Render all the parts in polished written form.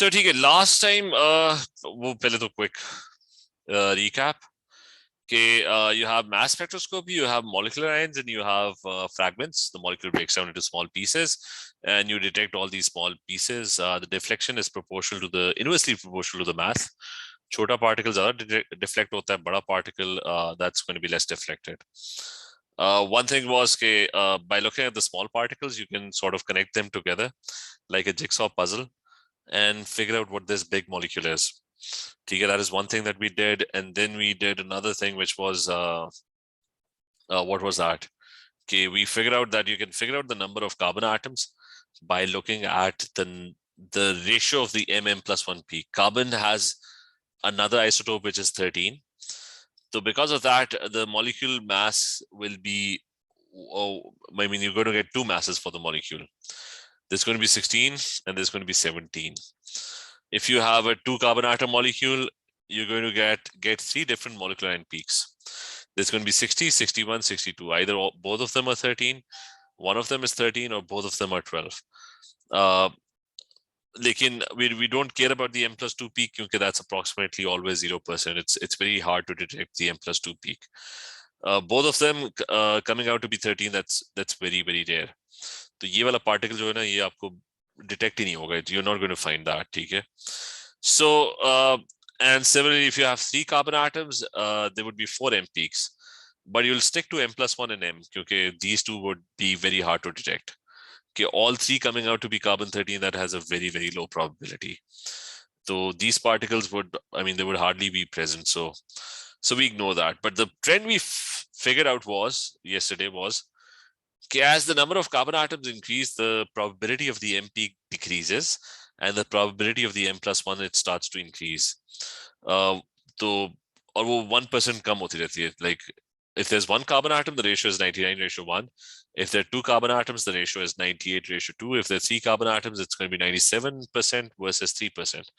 So ठीक है, last time वो पहले तो quick recap कि you have mass spectroscopy, you have molecular ions, and you have fragments. The molecule breaks down into small pieces, and you detect all these small pieces. The deflection is proportional to the inversely proportional to the mass. छोटा particle ज़्यादा deflect होता है, बड़ा particle that's going to be less deflected. One thing was that by looking at the small particles, you can sort of connect them together like a jigsaw puzzle and figure out what this big molecule is. That is one thing that we did, and then we did another thing, which was what was that? Okay, we figured out that you can figure out the number of carbon atoms by looking at the ratio of the MM+1 peak. Carbon has another isotope which is 13. So because of that, the molecule mass will be, I mean, you're going to get two masses for the molecule. There's going to be 16 and there's going to be 17. If you have a 2 carbon atom molecule, you're going to get 3 different molecular ion peaks. There's going to be 60, 61, 62. Either both of them are 13, one of them is 13, or both of them are 12. We don't care about the M+2 peak because that's approximately always 0%. It's very hard to detect the M+2 peak. Both of them coming out to be 13, that's very, very rare. तो ये वाला particle जो है ना, ये आपको detect ही नहीं होगा. You're not going to find that. ठीक है? So and similarly, if you have 3 carbon atoms, there would be 4 M peaks, but you'll stick to M+1 and M because these two would be very hard to detect. Okay, all 3 coming out to be carbon-13, that has a very, very low probability. So these particles would, I mean, they would hardly be present. So we ignore that. But the trend we figured out yesterday was as the number of carbon atoms increase, the probability of the M peak decreases, and the probability of the M+1 it starts to increase. So और वो 1% कम होती रहती है. Like if there's 1 carbon atom, the ratio is 99:1. If there are 2 carbon atoms, the ratio is 98:2. If there are 3 carbon atoms, it's going to be 97% versus 3%.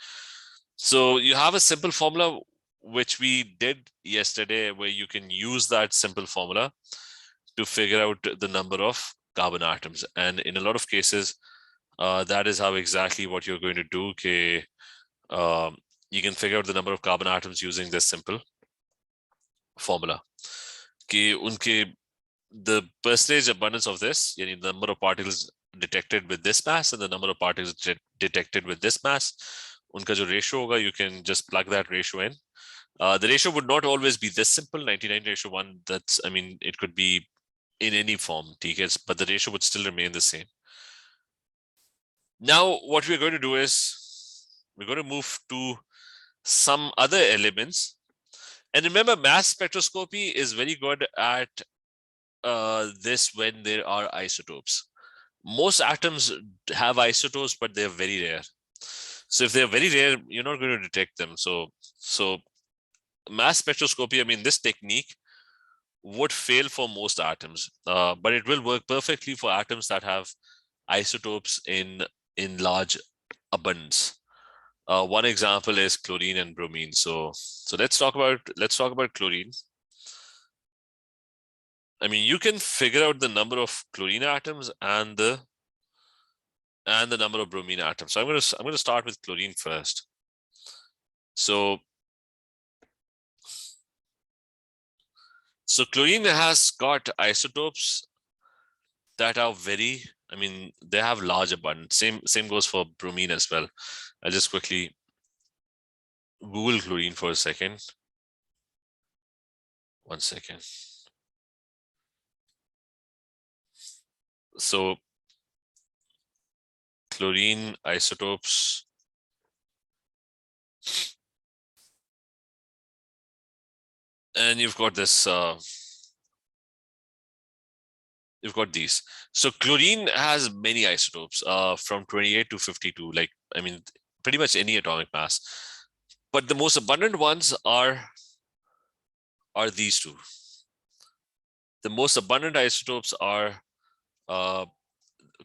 So you have a simple formula which we did yesterday, where you can use that simple formula to figure out the number of carbon atoms. And in a lot of cases, that is how exactly what you're going to do. You can figure out the number of carbon atoms using this simple formula. The percentage abundance of this, the number of particles detected with this mass and the number of particles detected with this mass, unka jo ratio hoga, you can just plug that ratio in. The ratio would not always be this simple, 99:1. That's, I mean, it could be in any form, but the ratio would still remain the same. Now, what we're going to do is we're going to move to some other elements. And remember, mass spectroscopy is very good at this when there are isotopes. Most atoms have isotopes, but they're very rare. So if they're very rare, you're not going to detect them. So mass spectroscopy, I mean, this technique would fail for most atoms, but it will work perfectly for atoms that have isotopes in large abundance. One example is chlorine and bromine. So let's talk about chlorine. I mean, you can figure out the number of chlorine atoms and the number of bromine atoms. So I'm going to start with chlorine first. So chlorine has got isotopes that are very, I mean, they have large abundance. Same goes for bromine as well. I'll just quickly Google chlorine for a second. 1 second. So chlorine isotopes. And you've got this, you've got these. So chlorine has many isotopes from 28 to 52, like, I mean, pretty much any atomic mass. But the most abundant ones are these two. The most abundant isotopes are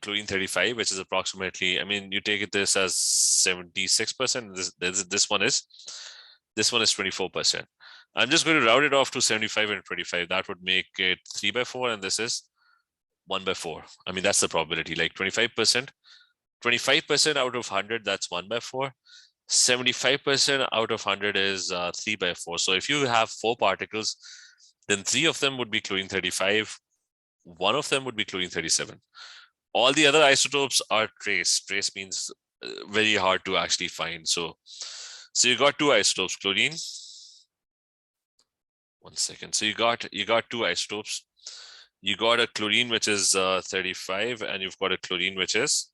chlorine 35, which is approximately, I mean, you take this as 76%. This one is 24%. I'm just going to round it off to 75 and 25. That would make it 3/4, and this is 1/4. I mean, that's the probability. Like 25% 25% out of 100, that's 1 by 4. 75% out of 100 is 3 by 4. So if you have 4 particles, then 3 of them would be chlorine 35. 1 of them would be chlorine 37. All the other isotopes are trace. Trace means very hard to actually find. So you got 2 isotopes, chlorine. One second. So you got 2 isotopes. You got a chlorine which is 35, and you've got a chlorine which is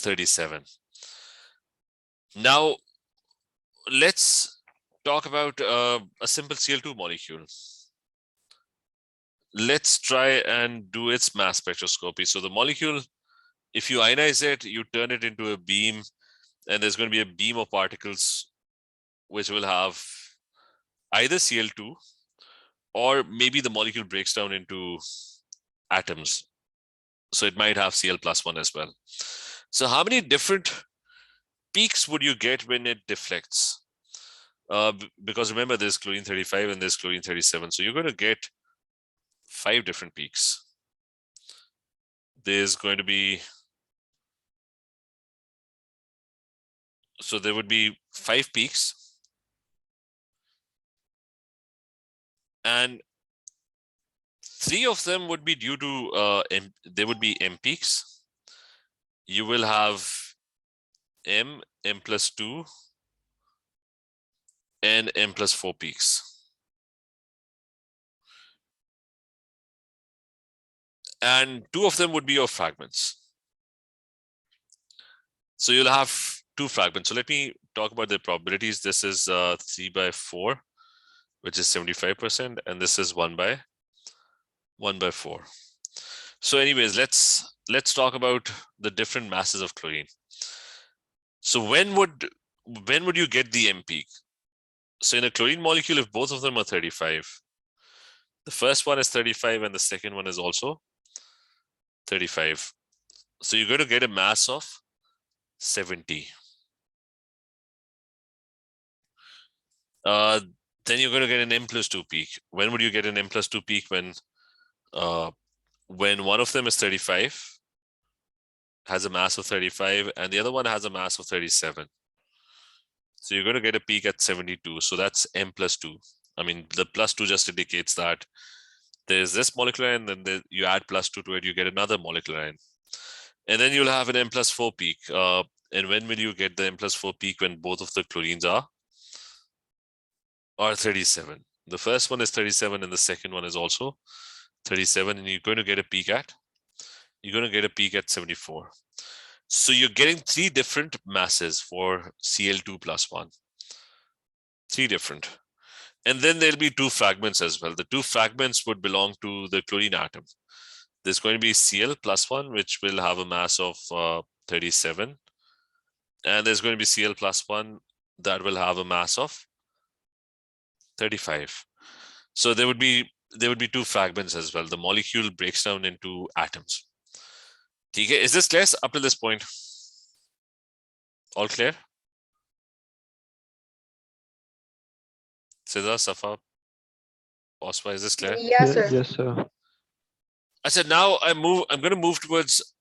37. Now let's talk about a simple Cl2 molecule. Let's try and do its mass spectroscopy. So the molecule, if you ionize it, you turn it into a beam, and there's going to be a beam of particles which will have either Cl2, or maybe the molecule breaks down into atoms. So it might have Cl plus 1 as well. So how many different peaks would you get when it deflects? Because remember, there's chlorine 35 and there's chlorine 37. So you're going to get 5 different peaks. There's going to be, so there would be 5 peaks. And 3 of them would be due to, there would be M peaks. You will have M plus 2, and M plus 4 peaks. And 2 of them would be your fragments. So you'll have 2 fragments. So let me talk about the probabilities. This is 3 by 4, which is 75%, and this is 1 by 4. So anyways, let's talk about the different masses of chlorine. So when would you get the M peak? So in a chlorine molecule, if both of them are 35, the first one is 35 and the second one is also 35. So you're going to get a mass of 70. Then you're going to get an M plus 2 peak. When would you get an M plus 2 peak? When one of them is 35, has a mass of 35, and the other one has a mass of 37. So you're going to get a peak at 72. So that's M plus 2. I mean, the plus 2 just indicates that there's this molecular ion, then you add plus 2 to it, you get another molecular ion. And then you'll have an M plus 4 peak. And when will you get the M plus 4 peak? When both of the chlorines are 37. The first one is 37 and the second one is also 37, and you're going to get a peak at 74. So you're getting 3 different masses for Cl2 plus 1. 3 different. And then there'll be 2 fragments as well. The 2 fragments would belong to the chlorine atom. There's going to be Cl plus 1, which will have a mass of 37. And there's going to be Cl plus 1 that will have a mass of 35. So there would be 2 fragments as well. The molecule breaks down into atoms. Okay, is this clear up to this point? All clear? Siddha, Safa, Oswa, is this clear? Yes, sir. Yes, sir. I said now I'm going to move towards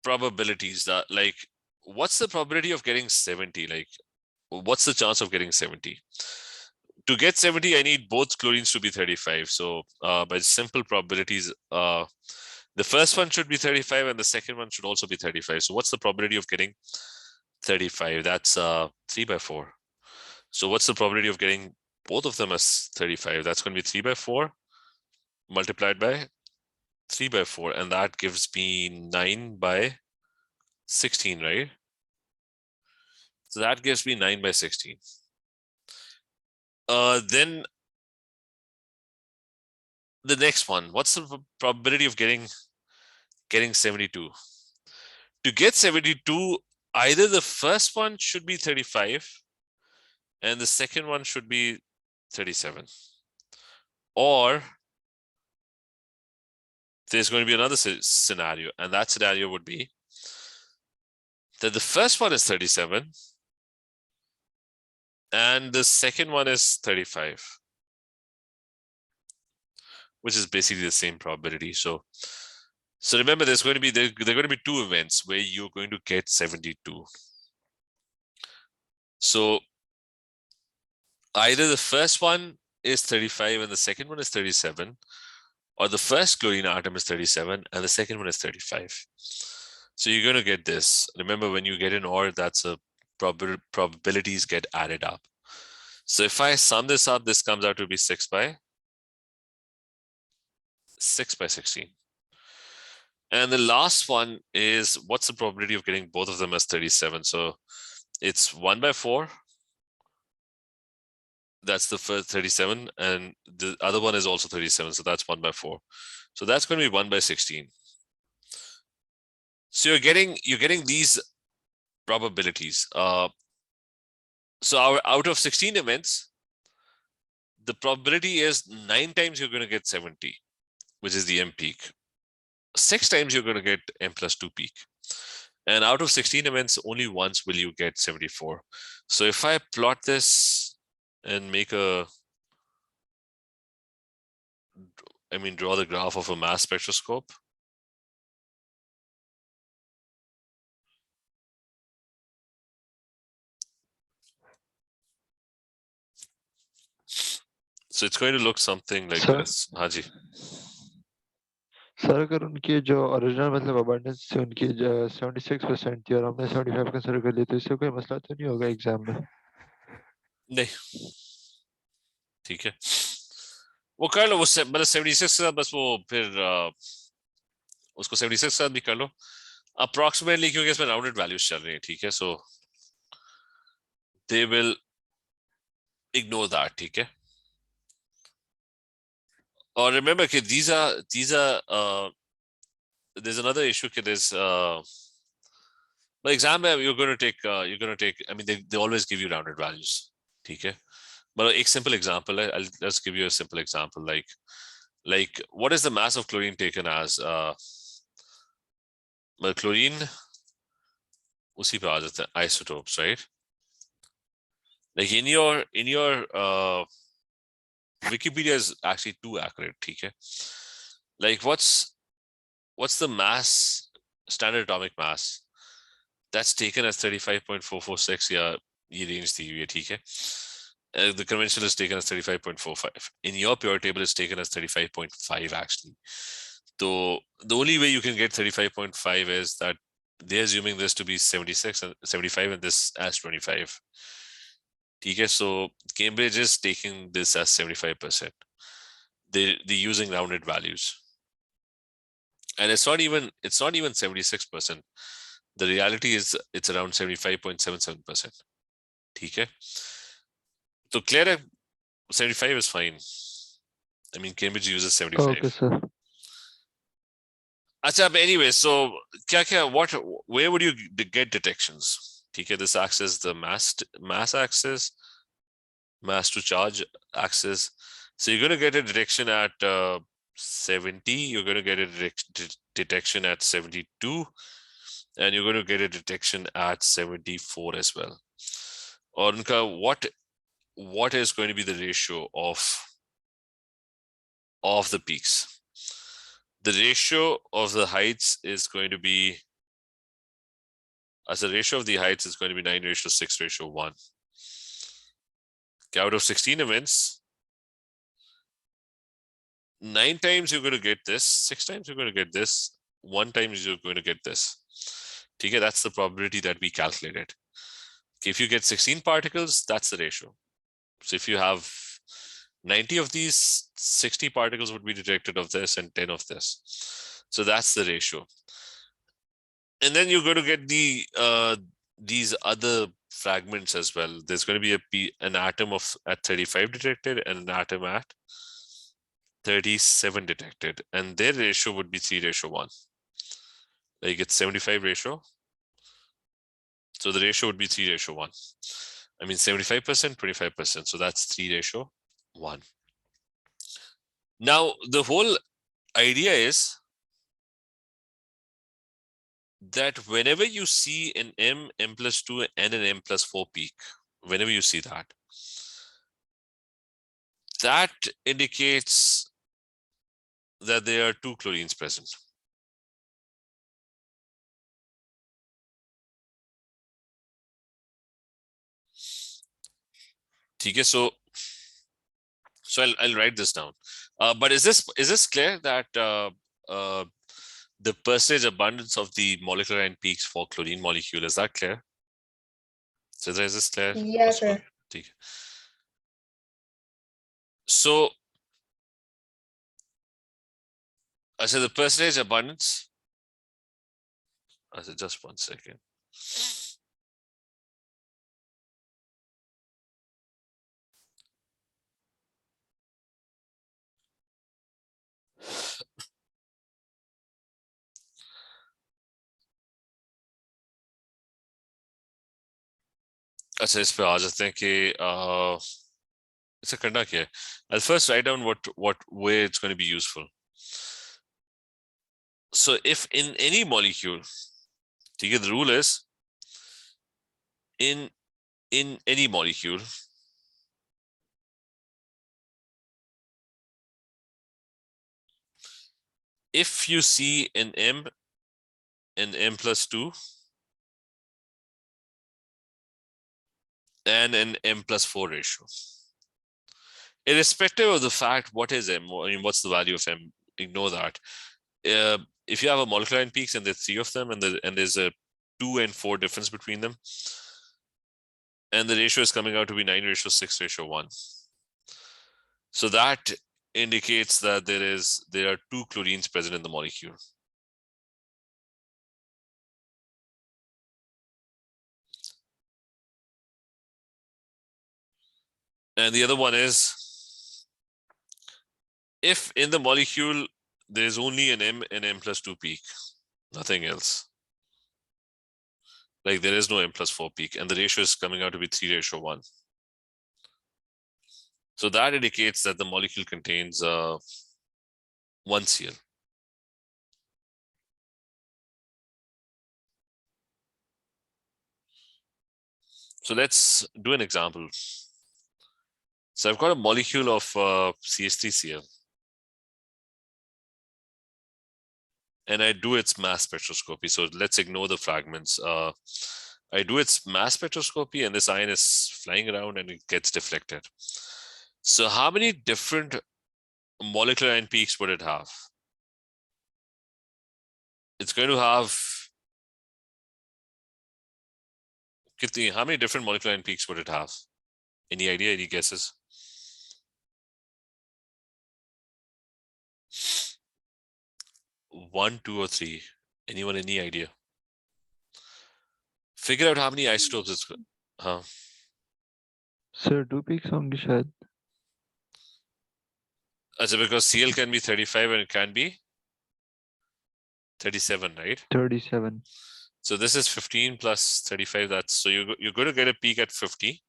probabilities. That, like, what's the probability of getting 70? Like, what's the chance of getting 70? To get 70, I need both chlorines to be 35. So by simple probabilities, the first one should be 35 and the second one should also be 35. So what's the probability of getting 35? That's 3 by 4. So what's the probability of getting both of them as 35? That's going to be 3 by 4 multiplied by 3 by 4. And that gives me 9 by 16, right? So that gives me 9 by 16. Then the next one, what's the probability of getting 72? To get 72, either the first one should be 35 and the second one should be 37. Or there's going to be another scenario, and that scenario would be that the first one is 37 and the second one is 35, which is basically the same probability. So So remember, there's going to be there are going to be two events where you're going to get 72. So either the first one is 35 and the second one is 37, or the first chlorine atom is 37 and the second one is 35. So you're going to get this. Remember, when you get an OR, that's a probabilities get added up. So if I sum this up, this comes out to be 6 by 16. And the last one is, what's the probability of getting both of them as 37? So it's 1 by 4. That's the first 37. And the other one is also 37. So that's 1 by 4. So that's going to be 1 by 16. So you're getting these probabilities. So out of 16 events, the probability is 9 times you're going to get 70, which is the M peak. 6 times you're going to get M plus 2 peak. And out of 16 events, only once will you get 74. So if I plot this and make draw the graph of a mass spectroscope. So it's going to look something like this. Haji. Sir अगर उनकी जो original मतलब abundance से उनकी 76% थी और हमने 75 consider कर लिया तो इससे कोई मसला तो नहीं होगा एग्जाम में? नहीं, ठीक है, वो कर लो, उससे मतलब 76 के साथ बस वो फिर उसको 76 के साथ भी कर लो अप्रोक्सीमेटली, क्योंकि इसमें राउंडेड वैल्यूज चल रही हैं, ठीक है. सो दे विल इग्नोर दैट, ठीक है. और remember कि these are there's another issue कि there's but exam you're going to take I mean they always give you rounded values, ठीक है. But a simple example, let's give you a simple example, like what is the mass of chlorine taken as? Chlorine उसी पे आ जाता है, isotopes, right? Like in your Wikipedia is actually too accurate, ठीक है. Like what's the mass, standard atomic mass that's taken as 35.446? Yeah, ये range दी हुई है, ठीक है. The conventional is taken as 35.45. In your pure table, it's taken as 35.5 actually. So the only way you can get 35.5 is that they're assuming this to be 76 and 75 and this as 25. Okay, so Cambridge is taking this as 75%. They're using rounded values. And it's not even 76%. The reality is it's around 75.77%. Okay. So clear, 75 is fine. I mean, Cambridge uses 75. Okay, sir. Achha, anyway, so where would you get detections? Okay, this acts as the mass axis, mass to charge axis. So you're going to get a detection at 70, you're going to get a detection at 72, and you're going to get a detection at 74 as well. Or what is going to be the ratio of the peaks? The ratio of the heights is going to be, as the ratio of the heights is going to be 9:6:1. Out of 16 events, 9 times you're going to get this, 6 times you're going to get this, 1 time you're going to get this. Okay, that's the probability that we calculated. If you get 16 particles, that's the ratio. So if you have 90 of these, 60 particles would be detected of this and 10 of this. So that's the ratio. And then you're going to get these other fragments as well. There's going to be an atom at 35 detected and an atom at 37 detected, and their ratio would be 3:1. Like it's 75 ratio. So the ratio would be 3:1. I mean 75%, 25%. So that's 3:1. Now the whole idea is that whenever you see an M plus 2 and an M plus 4 peak, whenever you see that indicates that there are 2 chlorines present. ठीक है, so I'll write this down. But is this clear that the percentage abundance of the molecular ion peaks for chlorine molecule, is that clear? So is this clear? Yes, sir. ठीक है. So the percentage abundance. Just 1 second. अच्छा, इस पे आ जाते हैं कि इसे करना क्या है. I'll first write down what way it's going to be useful. So if in any molecule, ठीक है, the rule is in any molecule, if you see an M plus 2 and an M plus 4 ratio, irrespective of the fact what is M, I mean, what's the value of M, ignore that. If you have a molecular ion peaks and there's 3 of them and there's a 2 and 4 difference between them, and the ratio is coming out to be 9:6:1. So that indicates that there are 2 chlorines present in the molecule. And the other one is, if in the molecule there's only an M plus 2 peak, nothing else. Like there is no M plus 4 peak, and the ratio is coming out to be 3:1. So that indicates that the molecule contains 1 Cl. So let's do an example. So I've got a molecule of CH3Cl, and I do its mass spectroscopy. So let's ignore the fragments. I do its mass spectroscopy, and this ion is flying around and it gets deflected. So how many different molecular ion peaks would it have? It's going to have, how many different molecular ion peaks would it have? Any idea, any guesses? One, 2, or 3? Anyone, any idea? Figure out how many isotopes it's got. Sir, 2 peaks होंगे शायद. Because Cl can be 35 and it can be 37, right? 37. So this is 15 plus 35. That's, so you're going to get a peak at 50.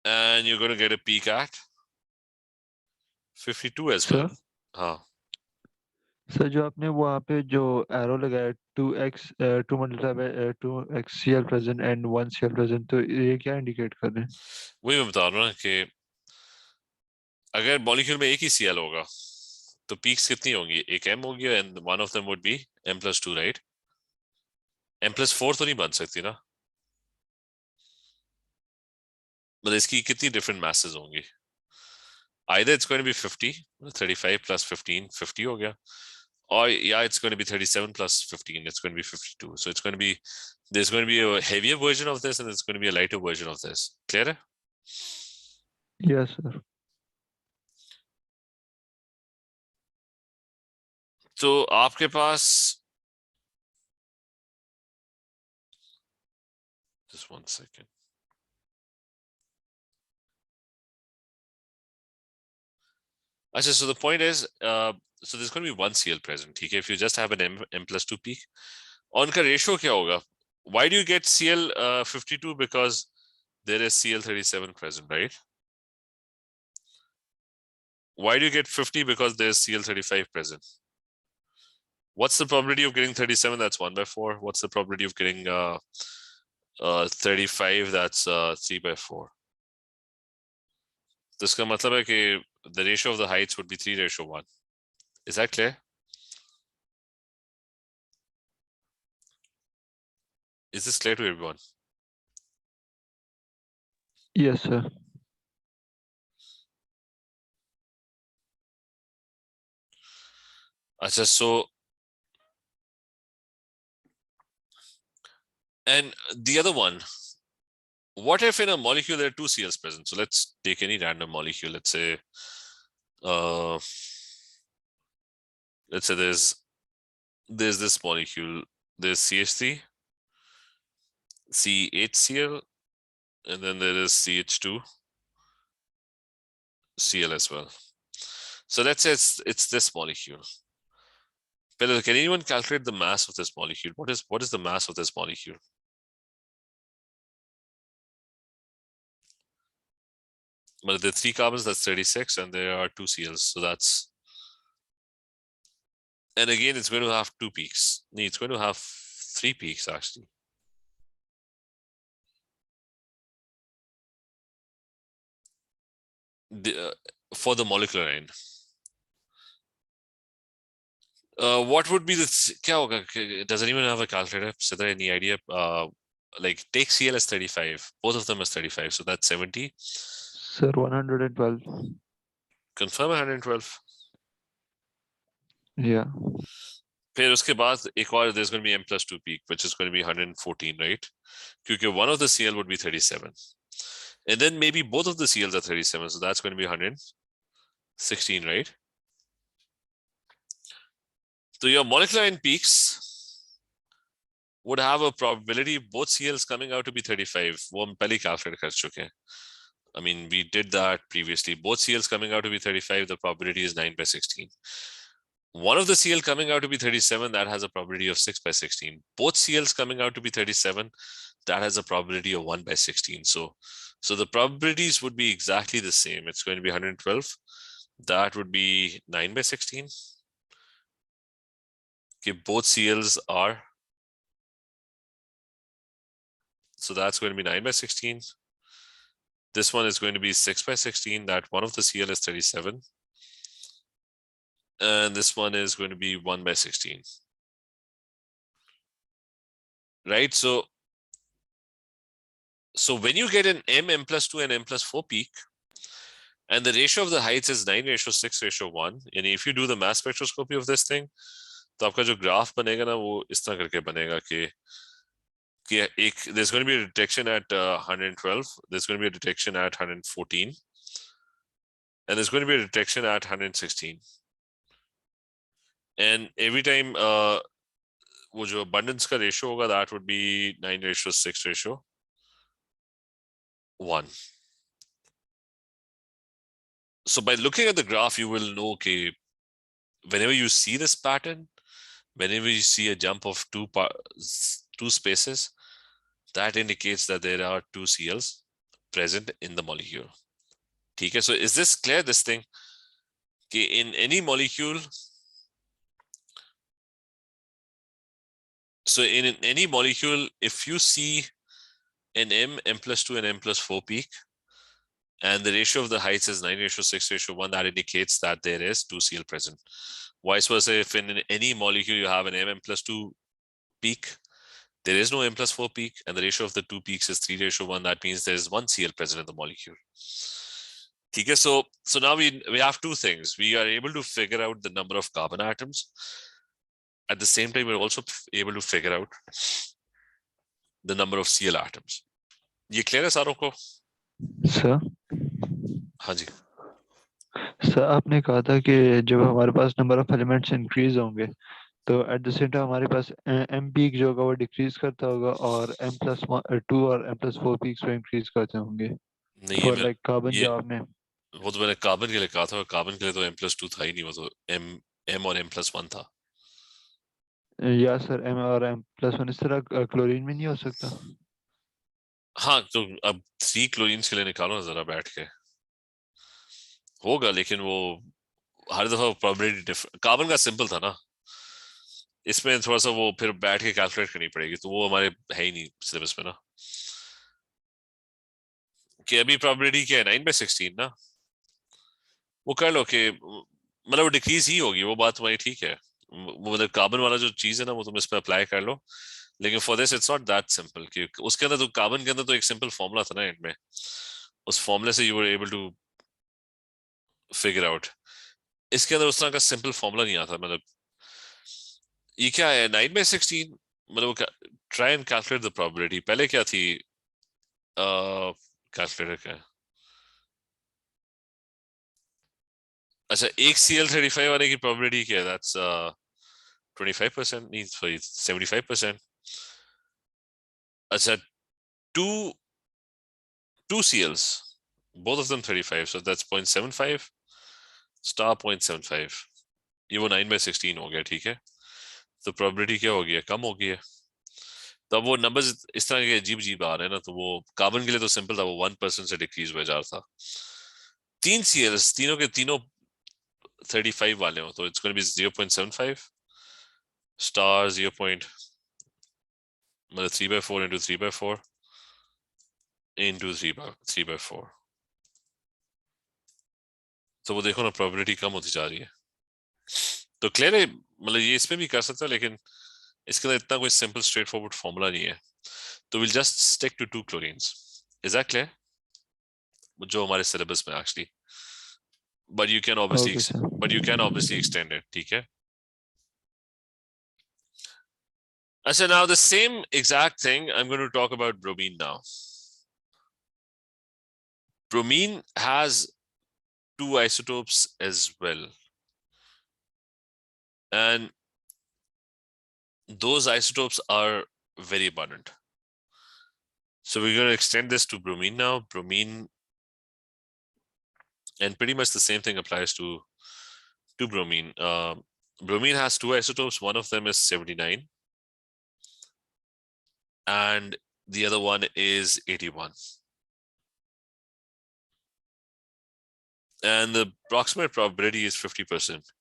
And you're going to get a peak at 52 as well. हाँ. Sir जो आपने वहाँ पे जो arrow लगाया 2x 2 multiplied by 2x Cl present and 1 Cl present, तो ये क्या इंडिकेट कर रहे हैं? वही मैं बता रहा हूँ ना कि अगर मॉलिक्यूल में एक ही Cl होगा तो पीक्स कितनी होंगी? एक M होगी and one of them would be M plus 2, right? M plus 4 तो नहीं बन सकती ना, मतलब इसकी कितनी डिफरेंट masses होंगी? Either it's going to be 50, 35 plus 15, 50 हो गया, or yeah, it's going to be 37 plus 15, it's going to be 52. So it's going to be, there's going to be a heavier version of this and there's going to be a lighter version of this. Clear? Yes, sir. तो आपके पास, just 1 second. Actually, so the point is, so there's going to be 1 Cl present. Okay, if you just have an M plus 2 peak, on का ratio क्या होगा? Why do you get Cl 52? Because there is Cl 37 present, right? Why do you get 50? Because there's Cl 35 present. What's the probability of getting 37? That's 1 by 4. What's the probability of getting 35? That's 3 by 4. तो इसका मतलब है कि the ratio of the heights would be 3:1. Is that clear? Is this clear to everyone? Yes, sir. अच्छा, so and the other one, what if in a molecule there are two CLs present? So let's take any random molecule. Let's say uh there's this molecule, there's CH3, CHCl, and then there is CH2 Cl as well. So let's say it's this molecule. Can anyone calculate the mass of this molecule? What is the mass of this molecule? But there are 3 carbons, that's 36, and there are 2 Cls, so that's, and again it's going to have 2 peaks. No, it's going to have 3 peaks actually. For the molecular end. What would be the kya hoga? Does anyone have a calculator? Is there any idea? Like take Cl as 35, both of them as 35, so that's 70. Sir, 112. Confirm 112. Yeah. फिर उसके बाद एक और there's going to be m plus 2 peak, which is going to be 114, right? क्योंकि one of the Cl would be 37. And then maybe both of the Cls are 37, so that's going to be 116, right? So your molecular end peaks would have a probability both Cls coming out to be 35. वो हम पहले calculate कर चुके हैं. I mean, we did that previously. Both Cls coming out to be 35, the probability is 9 by 16. One of the Cl coming out to be 37, that has a probability of 6 by 16. Both Cls coming out to be 37, that has a probability of 1 by 16. So the probabilities would be exactly the same. It's going to be 112. That would be 9 by 16. Okay, both Cls are. So that's going to be 9 by 16. This one is going to be 6 by 16. That one of the Cl is 37. And this one is going to be 1 by 16. Right? So when you get an m plus 2 and m plus 4 peak, and the ratio of the heights is 9:6:1, and if you do the mass spectroscopy of this thing, तो आपका जो graph बनेगा ना वो इस तरह करके बनेगा कि there's going to be a detection at 112, there's going to be a detection at 114, and there's going to be a detection at 116. And every time वो जो abundance का ratio होगा, that would be 9:6:1. So by looking at the graph, you will know okay, whenever you see this pattern, whenever you see a jump of two spaces, that indicates that there are 2 Cls present in the molecule. Okay, so is this clear, this thing? Okay, in any molecule, if you see an m plus 2 and m plus 4 peak, and the ratio of the heights is 9:6:1, that indicates that there is 2 Cl present. Vice versa, if in any molecule you have an m plus 2 peak, there is no m plus 4 peak, and the ratio of the 2 peaks is 3:1, that means there is 1 Cl present in the molecule. Okay, so now we have 2 things. We are able to figure out the number of carbon atoms. At the same time, we're also able to figure out the number of Cl atoms. ये clear है सारों को? Sir हाँ जी. Sir आपने कहा था कि जब हमारे पास नंबर ऑफ एलिमेंट्स इंक्रीज होंगे तो एट द सेम टाइम हमारे पास एम पीक जो होगा वो डिक्रीज करता होगा और m plus 2 और m plus 4 पीक्स वो इंक्रीज करते होंगे नहीं, फॉर लाइक कार्बन ये जो आपने वो तो मैंने कार्बन के लिए कहा था, कार्बन के लिए तो m plus 2 था ही नहीं, वो तो m और m plus 1 था. या सर m और m plus 1 इस तरह क्लोरीन में नहीं हो सकता? हाँ, तो अब 3 क्लोरीन्स के लिए निकालो ना जरा बैठ के, होगा, लेकिन वो हर दफा प्रोबेबिलिटी कार्बन का सिंपल था ना, इसमें थोड़ा सा वो फिर बैठ के कैलकुलेट करनी पड़ेगी, तो वो हमारे है ही नहीं सिलेबस में ना. कि अभी प्रोबेबिलिटी क्या है, 9/16 ना, वो कर लो कि मतलब वो डिक्रीज ही होगी, वो बात तुम्हारी ठीक है. वो मतलब कार्बन वाला जो चीज है ना, वो तुम इस पे अप्लाई कर लो, लेकिन for this it's not that simple. कि उसके अंदर तो कार्बन के अंदर तो एक सिंपल फॉर्मूला था ना एंड में, उस फॉर्मूले से you were able to figure out. इसके अंदर उस तरह का सिंपल फॉर्मूला नहीं आता, मतलब ये क्या है 9/16, मतलब try and calculate the probability. पहले क्या थी कैलकुलेटर का? अच्छा, एक CL35 आने की प्रोबेबिलिटी क्या है? दैट्स 25%, नहीं सॉरी 75%. अच्छा, two CLs, both of them 35, so that's 0.75 star 0.75. ये वो 9/16 हो गया, ठीक है. तो प्रोबेबिलिटी क्या हो गया? कम हो गई है. तो अब वो नंबर्स इस तरह के अजीब अजीब आ रहे हैं ना, तो वो कार्बन के लिए तो सिंपल था, वो 1% से डिक्रीज हुआ जा रहा था. 3 CLs, तीनों के तीनों 35 वाले हो, तो it's going to be 0.75 star 0. मतलब 3/4 into 3/4 into 3/4. तो वो देखो ना, प्रोबेबिलिटी कम होती जा रही है. तो क्लियर है, मतलब ये इसमें भी कर सकते हो, लेकिन इसके अंदर इतना कोई सिंपल स्ट्रेट फॉरवर्ड फॉर्मूला नहीं है. तो will just stick to 2 chlorines. Is that clear? जो हमारे सिलेबस में actually, but you can obviously okay sir. extend it, ठीक है. So now the same exact thing, I'm going to talk about bromine now. Bromine has 2 isotopes as well, and those isotopes are very abundant. So we're going to extend this to bromine now. Bromine, and pretty much the same thing applies to bromine. Bromine has 2 isotopes. One of them is 79, and the other one is 81. And the approximate probability is 50%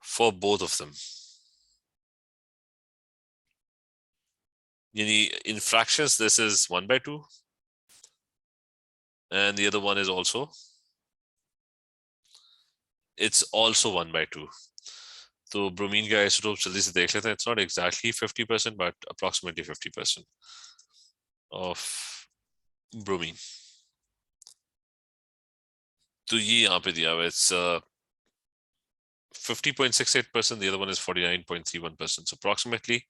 for both of them. In fractions, this is 1/2, and the other one is also, it's also 1/2. So bromine का isotopes जल्दी से देख लेते हैं. It's not exactly 50%, but approximately 50% of bromine. तो ये यहाँ पे दिया हुआ है. It's 50.68%. The other one is 49.31%. So approximately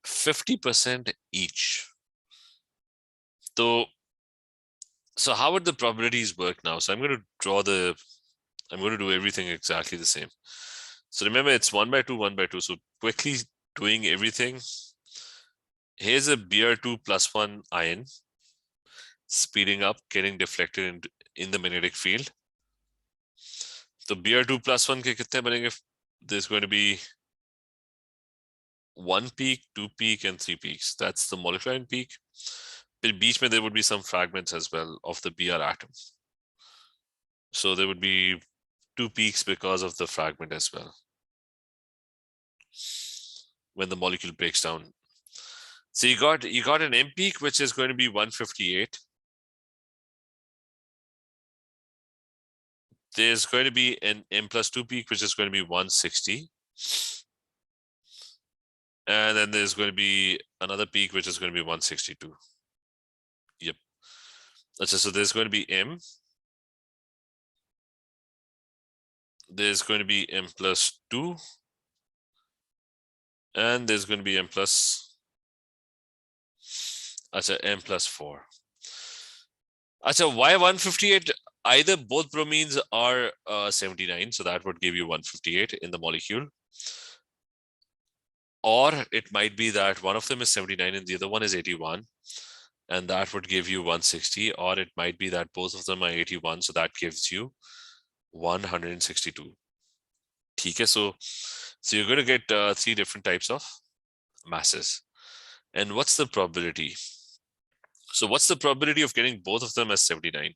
50% each. So how would the probabilities work now? So I'm going to do everything exactly the same. So remember, it's 1/2, 1/2. So quickly doing everything. Here's a Br2 + 1 ion speeding up, getting deflected in the magnetic field. So Br2 + 1 के कितने बनेंगे? There's going to be 1 peak, 2 peak, and 3 peaks. That's the molecular ion peak. फिर बीच में there would be some fragments as well of the Br atom. So there would be 2 peaks because of the fragment as well when the molecule breaks down. So you got an M peak, which is going to be 158. There's going to be an M+2 peak, which is going to be 160. And then there's going to be another peak, which is going to be 162. Yep. So there's going to be M. There's going to be M+2. And there's going to be M+4. Why 158? Either both bromines are 79, so that would give you 158 in the molecule. Or it might be that one of them is 79 and the other one is 81, and that would give you 160. Or it might be that both of them are 81, so that gives you 162. Okay, so you're going to get 3 different types of masses. And what's the probability? So what's the probability of getting both of them as 79?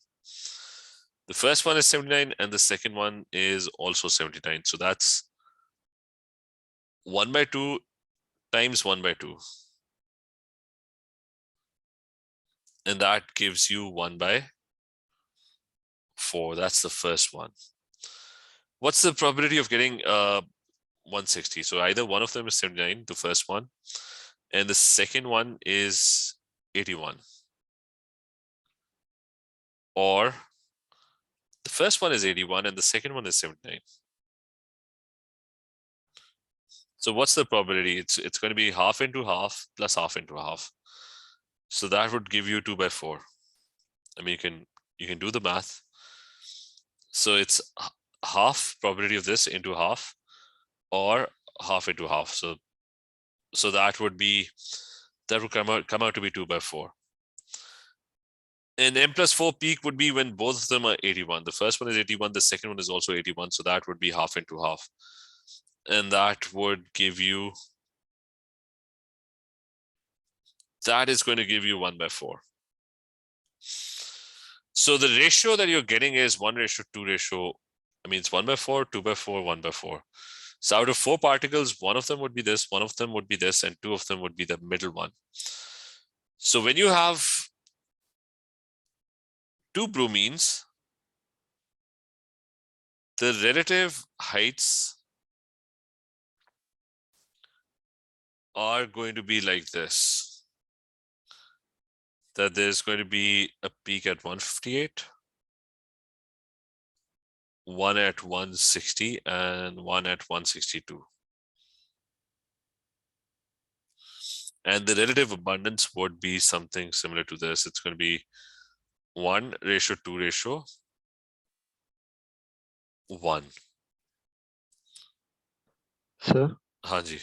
The first one is 79 and the second one is also 79. So that's 1/2 times 1/2. And that gives you 1/4. That's the first one. What's the probability of getting 160? So either one of them is 79, the first one, and the second one is 81. or the first one is 81 and the second one is 79. So what's the probability? It's going to be half into half plus half into half. So that would give you 2 by 4. I mean, you can do the math. So it's half probability of this into half, or half into half. So that would come out to be 2 by 4. And m plus 4 peak would be when both of them are 81. The first one is 81, the second one is also 81. So that would be half into half. And that would give you, that is going to give you 1 by 4. So the ratio that you're getting is 1:2 ratio. I mean, it's 1 by 4, 2 by 4, 1 by 4. So out of 4 particles, one of them would be this, one of them would be this, and 2 of them would be the middle one. So when you have 2 bromines, the relative heights are going to be like this. That there's going to be a peak at 158, one at 160, and one at 162. And the relative abundance would be something similar to this. It's going to be 1:2 1. Sir हाँ जी.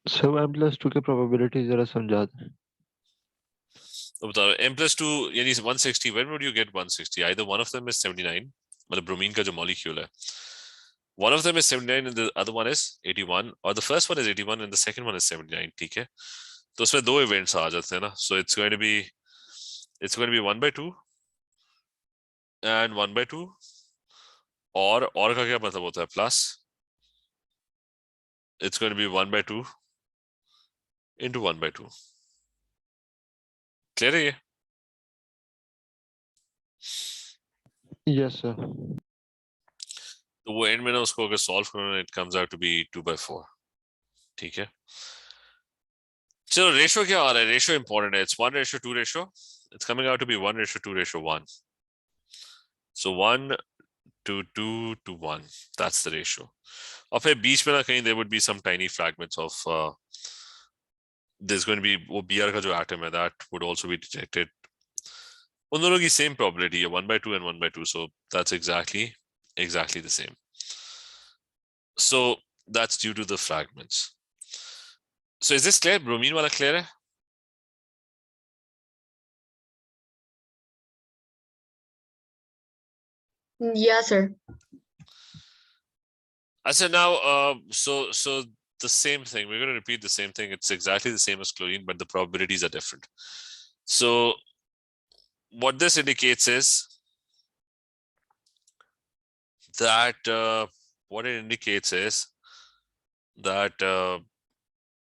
सब m+2 के probability जरा समझा दें. तो बताओ m+2 यानी 160. When would you get 160? Either one of them is 79, मतलब ब्रोमीन का जो मॉलिक्यूल है, one of them is 79 and the other one is 81, or the first one is 81 and the second one is 79. ठीक है, तो उसमें 2 events आ जाते हैं ना. So it's going to be 1/2 and 1/2, और का क्या मतलब होता है, plus. It's going to be 1/2 into 1/2. Clear है ये? Yes sir. तो वो एंड में ना उसको अगर सॉल्व करो, it comes out to be 2/4. ठीक है, चलो रेशियो क्या आ रहा है? रेशियो इंपॉर्टेंट है. It's 1:2 ratio. It's coming out to be 1:2 1. So 1 to 2 to 1. That's the ratio. और फिर बीच में ना कहीं there would be some tiny fragments of there's going to be वो Br का जो atom है, that would also be detected. उन दोनों की same probability है, 1/2 and 1/2. So that's exactly the same. So that's due to the fragments. So is this clear? Bromine वाला clear है? Yes, sir. I said now, so the same thing. We're going to repeat the same thing. It's exactly the same as chlorine, but the probabilities are different. So what this indicates is that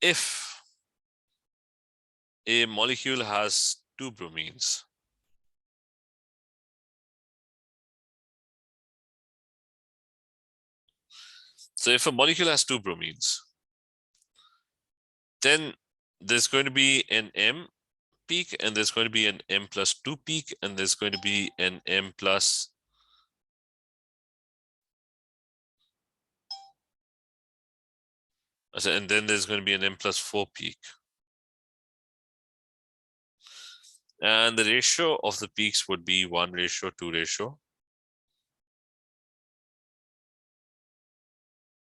if a molecule has 2 bromines, so if a molecule has 2 bromines, then there's going to be an M peak and there's going to be an M+2 peak and there's going to be an M+, and then there's going to be an M+4 peak. And the ratio of the peaks would be 1:2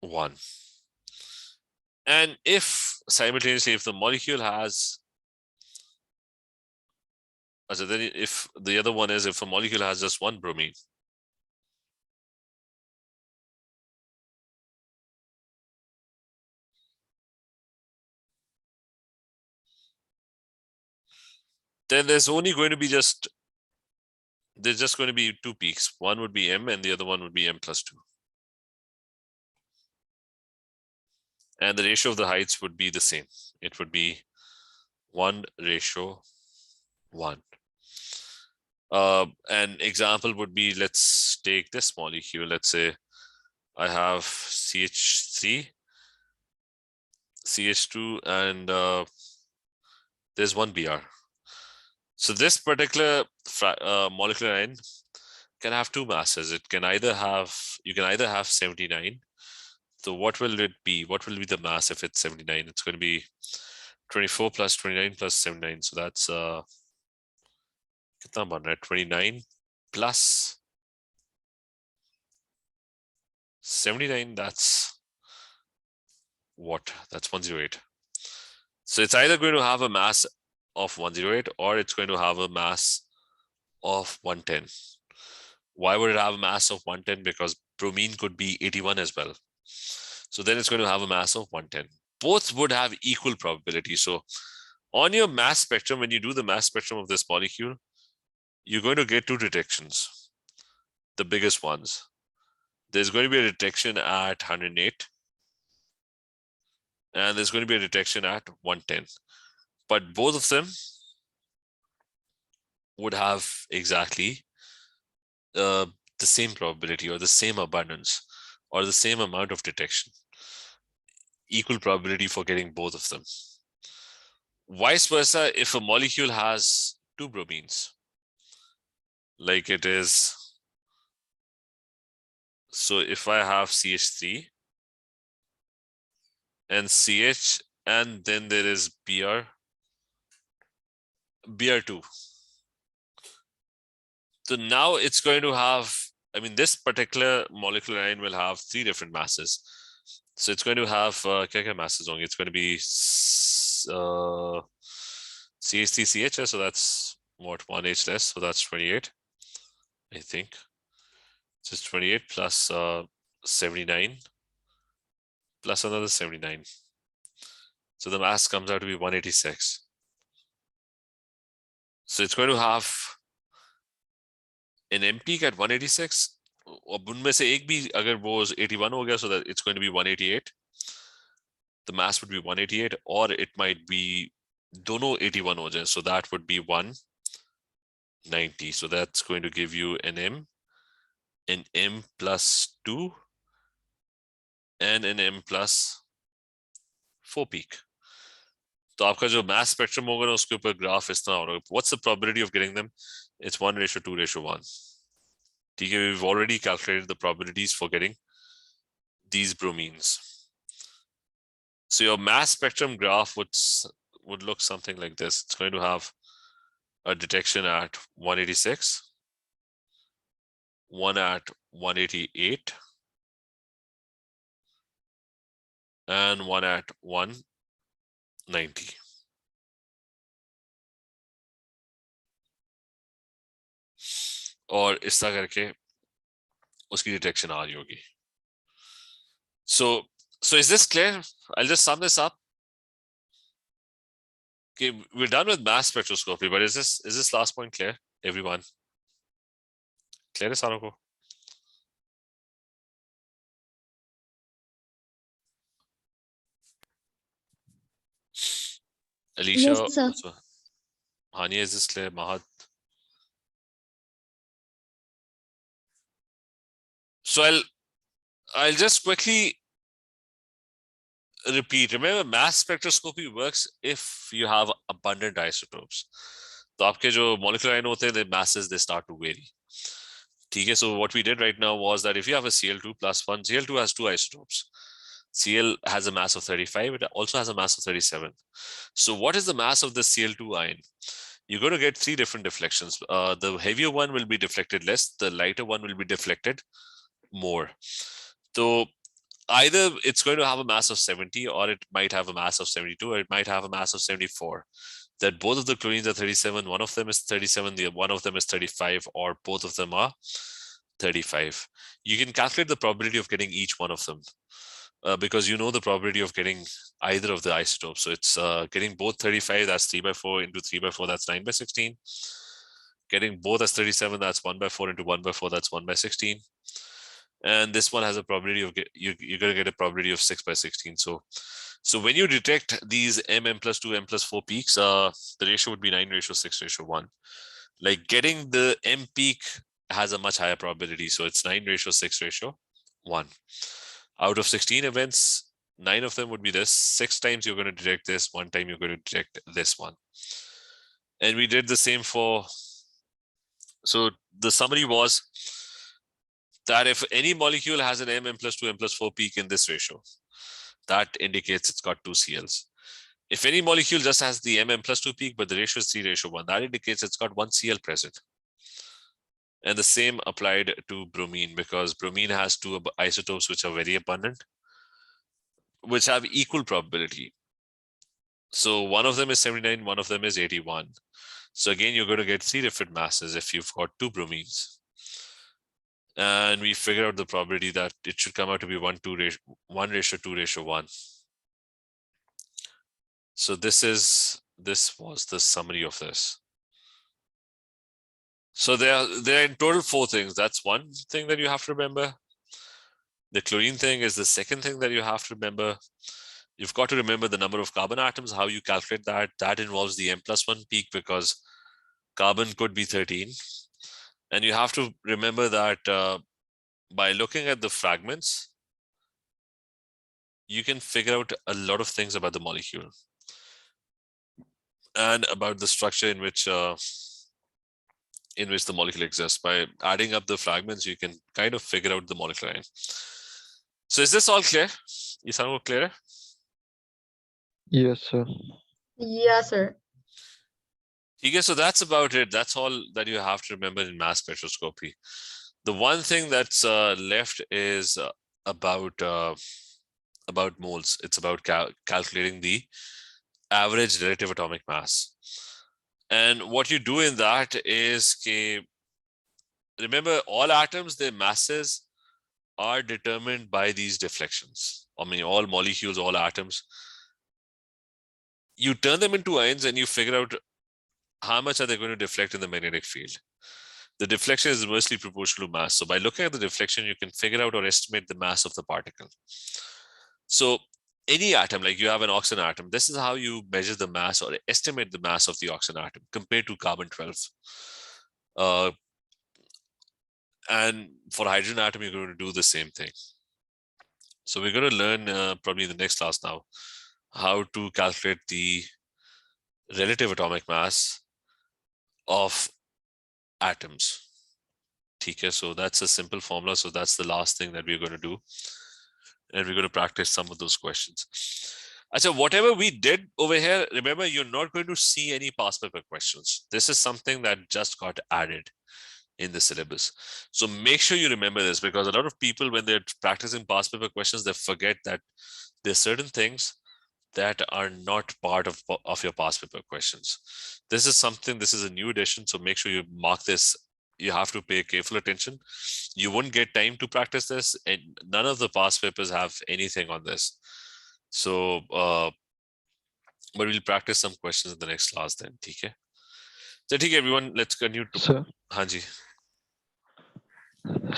1. And if simultaneously, if the molecule has, so then if the other one is, if a molecule has just 1 bromine, then there's only going to be there's just going to be 2 peaks. One would be M and the other one would be M+2. And the ratio of the heights would be the same. It would be 1:1. An example would be, let's take this molecule. Let's say I have CH3, CH2, and there's 1 Br. So this particular molecular ion can have two masses. It can either have, you can either have 79. So what will it be? What will be the mass if it's 79? It's going to be 24 plus 29 plus 79. So that's kitna ban raha hai? 29 plus 79. That's what? That's 108. So it's either going to have a mass of 108 or it's going to have a mass of 110. Why would it have a mass of 110? Because bromine could be 81 as well. So then it's going to have a mass of 110. Both would have equal probability. So on your mass spectrum, when you do the mass spectrum of this molecule, you're going to get two detections, the biggest ones. There's going to be a detection at 108 and there's going to be a detection at 110. But both of them would have exactly the same probability or the same abundance or the same amount of detection. Equal probability for getting both of them. Vice versa, if a molecule has two bromines, like it is, so if I have CH3 and CH and then there is Br2. So now it's going to have, I mean, this particular molecular ion will have three different masses. So it's going to have kya masses only. It's going to be CH3 CH, so that's what, 1H less, so that's 28, I think. Just 28 plus 79 plus another 79. So the mass comes out to be 186. So it's going to have an M peak at 186. और उनमें से एक भी अगर वो 81 हो गया, so that it's going to be 188. The mass would be 188, or it might be dono 81 ho jaye, so that would be 190. So that's going to give you an M plus 2 and an M plus 4 peak. तो आपका जो mass spectrum होगा ना उसके ऊपर graph इस तरह होगा. What's the probability of getting them? It's 1:2:1. ठीक है, we've already calculated the probabilities for getting these bromines. So your mass spectrum graph would look something like this. It's going to have a detection at 186, one at 188, and one at 190. और इस तरह करके उसकी detection आ रही होगी. So is this clear? I'll just sum this up. Okay, we're done with mass spectroscopy, but is this last point clear, everyone? Clear है सारों को? Alicia, Yes, sir. Hania, is this clear? Mahat? So I'll just quickly repeat. Remember, mass spectroscopy works if you have abundant isotopes. तो आपके जो molecular ion होते हैं, the masses they start to vary. Okay, so what we did right now was that if you have a Cl2 plus 1, Cl2 has two isotopes. Cl has a mass of 35, it also has a mass of 37. So what is the mass of the Cl2 ion? You're going to get three different deflections. The heavier one will be deflected less, the lighter one will be deflected more. So either it's going to have a mass of 70, or it might have a mass of 72, or it might have a mass of 74. That both of the chlorines are 37, one of them is 37, one of them is 35, or both of them are 35. You can calculate the probability of getting each one of them because you know the probability of getting either of the isotopes. So it's getting both 35, that's 3/4 into 3/4, that's 9/16. Getting both as 37, that's 1/4 into 1/4, that's 1/16. And this one has a probability of you're going to get a probability of 6/16. So when you detect these M plus 2, M plus 4 peaks, the ratio would be 9:6:1. Like getting the M peak has a much higher probability. So it's 9:6:1. Out of 16 events, 9 of them would be this. 6 times you're going to detect this, 1 time you're going to detect this one. And we did the same for, so the summary was that if any molecule has an m plus 2 m plus 4 peak in this ratio, that indicates it's got 2 CLs. If any molecule just has the m plus 2 peak, but the ratio is 3:1, that indicates it's got 1 CL present. And the same applied to bromine, because bromine has 2 isotopes which are very abundant, which have equal probability. So one of them is 79, one of them is 81. So again, you're going to get 3 different masses if you've got 2 bromines. And we figure out the probability that it should come out to be 1:2:1. So this was the summary of this. So there are in total 4 things. That's one thing that you have to remember. The chlorine thing is the second thing that you have to remember. You've got to remember the number of carbon atoms, how you calculate that. That involves the m plus 1 peak, because carbon could be 13. And you have to remember that by looking at the fragments, you can figure out a lot of things about the molecule and about the structure in which the molecule exists. By adding up the fragments, you can kind of figure out the molecular line. So is this all clear? You sound more clear? Yes, sir. Yeah, sir. Okay, so that's about it. That's all that you have to remember in mass spectroscopy. The one thing that's left is about moles. It's about calculating the average relative atomic mass. And what you do in that is, remember, all atoms, their masses are determined by these deflections. I mean, all molecules, all atoms. You turn them into ions and you figure out how much are they going to deflect in the magnetic field. The deflection is inversely proportional to mass. So by looking at the deflection, you can figure out or estimate the mass of the particle. So any atom, like you have an oxygen atom, this is how you measure the mass or estimate the mass of the oxygen atom compared to carbon-12. And for hydrogen atom, you're going to do the same thing. So we're going to learn probably in the next class now how to calculate the relative atomic mass of atoms. Okay, so that's a simple formula. So that's the last thing that we're going to do. And we're going to practice some of those questions. So whatever we did over here, remember, you're not going to see any past paper questions. This is something that just got added in the syllabus. So make sure you remember this, because a lot of people, when they're practicing past paper questions, they forget that there's certain things that are not part of your past paper questions. This is a new edition. So make sure you mark this. You have to pay careful attention. You won't get time to practice this, and none of the past papers have anything on this. So, but we'll practice some questions in the next class then. Okay. So, okay, everyone, let's continue to. Sir. Hanji.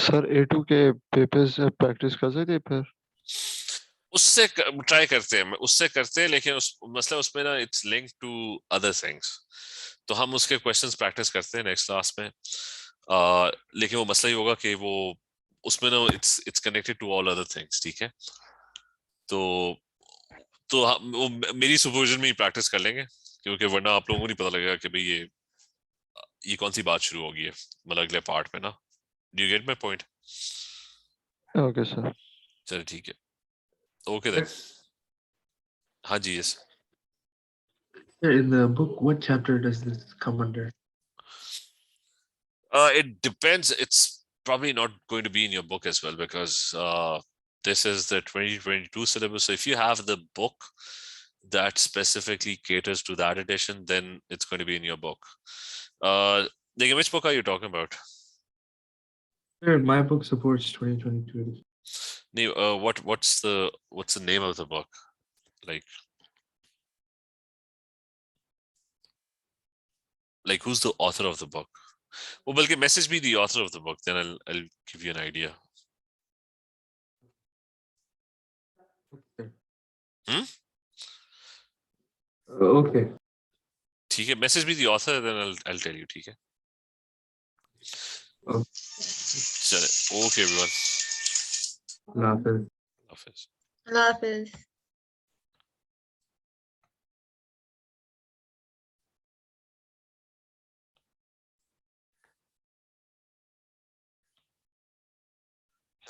Sir A2 के papers practice कर सकते हैं फिर? उससे try करते हैं, उससे करते हैं, लेकिन मसला उसमें ना it's link to other things, तो हम उसके क्वेश्चंस प्रैक्टिस करते हैं नेक्स्ट क्लास में। लेकिन वो मसला ही होगा कि वो उसमें ना it's connected to all other things. ठीक है, तो वो मेरी सुपरविजन में ही प्रैक्टिस कर लेंगे, क्योंकि वरना आप लोगों को नहीं पता लगेगा कि भाई ये कौन सी बात शुरू होगी है, मतलब अगले पार्ट में ना। Do you get my point? Okay sir, चलो ठीक है, ओके देन। हाँ जी, yes. In the book, what chapter does this come under? It depends. It's probably not going to be in your book as well, because this is the 2022 syllabus. So if you have the book that specifically caters to that edition, then it's going to be in your book. Which book are you talking about? Sir, my book supports 2022 edition. What's the name of the book? Like who's the author of the book? Well, Balki, message me the author of the book, then I'll give you an idea. Okay. ठीक है, message me the author, then I'll tell you. ठीक है? चले, okay everyone. Allah Hafiz. Hafiz. Allah Hafiz.